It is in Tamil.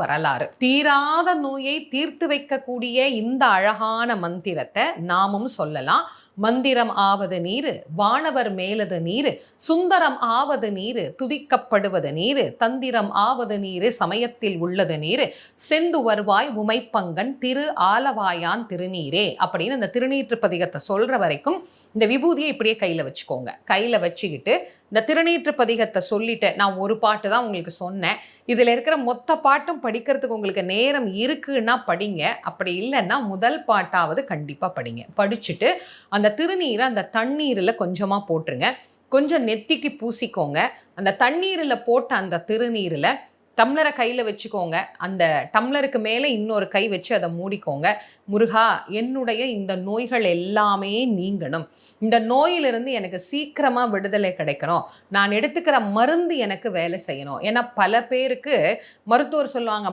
வரலாறு. தீராத நோயை தீர்த்து வைக்கக்கூடிய இந்த அழகான மந்திரத்தை நாமும் சொல்லலாம். மந்திரம் ஆவது நீரு, வானவர் மேலது நீரு, சுந்தரம் ஆவது நீரு, துதிக்கப்படுவது நீரு, தந்திரம் ஆவது நீரு, சமயத்தில் உள்ளது நீரு, செந்து வருவாய் உமைப்பங்கன் திரு ஆலவாயான் திருநீரே அப்படின்னு இந்த திருநீற்று பதிகத்தை சொல்ற வரைக்கும் இந்த விபூதியை இப்படியே கையில வச்சுக்கோங்க. கையில வச்சுக்கிட்டு இந்த திருநீற்று பதிகத்தை சொல்லிட்டு, நான் ஒரு பாட்டு தான் உங்களுக்கு சொன்னேன், இதுல இருக்கிற மொத்த பாட்டும் படிக்கிறதுக்கு உங்களுக்கு நேரம் இருக்குன்னா படிங்க, அப்படி இல்லைன்னா முதல் பாட்டாவது கண்டிப்பா படிங்க. படிச்சுட்டு அந்த திருநீரை அந்த தண்ணீர்ல கொஞ்சமா போட்டுருங்க. கொஞ்சம் நெத்திக்கு பூசிக்கோங்க. அந்த தண்ணீரில் போட்ட அந்த திருநீரில் டம்ளரை கையில் வச்சுக்கோங்க. அந்த டம்ளருக்கு மேலே இன்னொரு கை வச்சு அதை மூடிக்கோங்க. முருகா, என்னுடைய இந்த நோய்கள் எல்லாமே நீங்கணும், இந்த நோயிலிருந்து எனக்கு சீக்கிரமாக விடுதலை கிடைக்கணும், நான் எடுத்துக்கிற மருந்து எனக்கு வேலை செய்யணும். ஏன்னா பல பேருக்கு மருத்துவர் சொல்லுவாங்க,